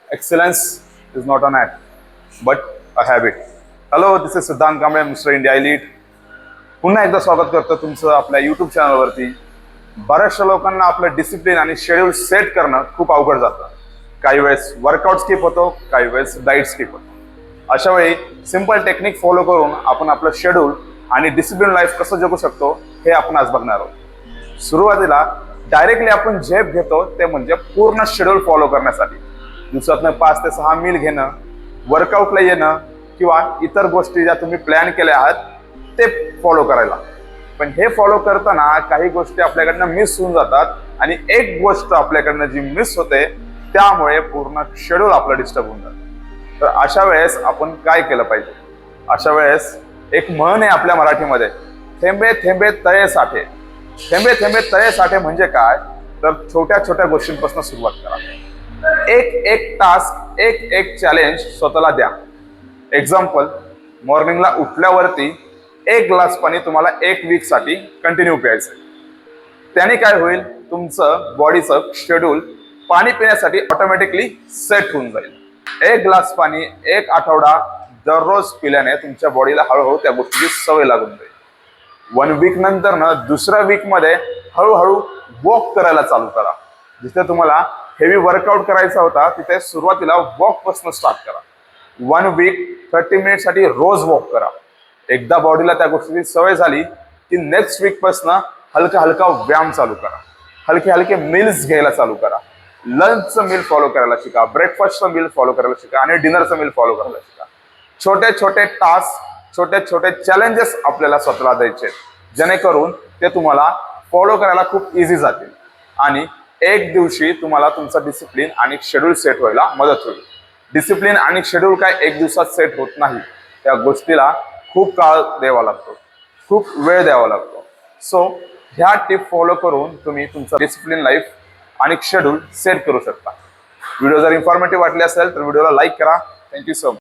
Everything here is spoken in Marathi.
Excellence is not an act, but a habit. Hello, this is सिद्धांत कांबळे, मिस्टर इंडिया एलिट. पुन्हा एकदा स्वागत करतो तुमचं आपल्या यूट्यूब चॅनलवरती. बऱ्याचशा लोकांना आपलं डिसिप्लिन आणि शेड्यूल सेट करणं खूप अवघड जातं. काही वेळेस वर्कआउट स्किप होतो, काही वेळेस डाईट स्किप होतो. अशा वेळी सिंपल टेक्निक फॉलो करून आपण आपलं शेड्यूल आणि डिसिप्लिन लाईफ कसं जगू शकतो हे आपण आज बघणार आहोत. सुरुवातीला डायरेक्टली आपण झेप घेतो ते म्हणजे पूर्ण शेड्यूल फॉलो करण्यासाठी. दिवसातनं 5 ते 6 मील घेणं, वर्कआउटला येणं किंवा इतर गोष्टी ज्या तुम्ही प्लॅन केल्या आहात ते फॉलो करायला. पण हे फॉलो करताना काही गोष्टी आपल्याकडनं मिस होऊन जातात आणि एक गोष्ट आपल्याकडनं जी मिस होते त्यामुळे पूर्ण शेड्यूल आपलं डिस्टर्ब होऊन जातं. तर अशा वेळेस आपण काय केलं पाहिजे? अशा वेळेस एक म्हण आहे आपल्या मराठीमध्ये, थेंबे थेंबे तळे साठे. थेंबे थेंबे तळे साठे म्हणजे काय? तर छोट्या छोट्या गोष्टींपासून सुरुवात करा. एक टास्क, एक चॅलेंज स्वतःला द्या. एक्झाम्पल, मॉर्निंगला उठल्यावरती 1 ग्लास पाणी तुम्हाला 1 वीक साठी कंटिन्यू प्यायचं. त्याने काय होईल? तुमचं बॉडीचं शेड्यूल पाणी पिण्यासाठी ऑटोमॅटिकली सेट होऊन जाईल. 1 ग्लास पाणी 1 आठवडा दररोज पिल्याने तुमच्या बॉडीला हळूहळू त्या गोष्टीची सवय लागून जाईल. 1 वीक नंतर ना दुसऱ्या वीक मध्ये हळूहळू वॉक करायला चालू करा. जिथे तुम्हाला हेवी वर्कआउट करायचा होता तिथे सुरुवातीला वॉक पासून स्टार्ट करा. 1 वीक 30 मिनिट साठी रोज वॉक करा. एकदा बॉडीला त्या गोष्टीची सवय झाली की नेक्स्ट वीक पासून हलका हलका व्यायाम चालू करा. हलके हलके मील्स घ्यायला चालू करा. लंचचं मील फॉलो करायला शिका, ब्रेकफास्टचं मील फॉलो करायला शिका आणि डिनरचं मील फॉलो करायला शिका. छोटे छोटे टास्क, छोटे छोटे चॅलेंजेस आपल्याला स्वतःला द्यायचे जेणेकरून ते तुम्हाला फॉलो करायला खूप इझी जातील आणि एक दिवशी तुम्हाला तुमचा डिसिप्लिन आणि शेड्यूल सेट व्हायला मदत होईल. डिसिप्लिन आणि शेड्यूल काय एक दिवसात सेट होत नाही. त्या गोष्टीला खूप काळ द्यावा लागतो, खूप वेळ द्यावा लागतो. सो ह्या टिप फॉलो करून तुम्ही तुमचं डिसिप्लिन लाईफ आणि शेड्यूल सेट करू शकता. व्हिडिओ जर इन्फॉर्मेटिव्ह वाटले असेल तर व्हिडिओला लाईक करा. Thank you so much.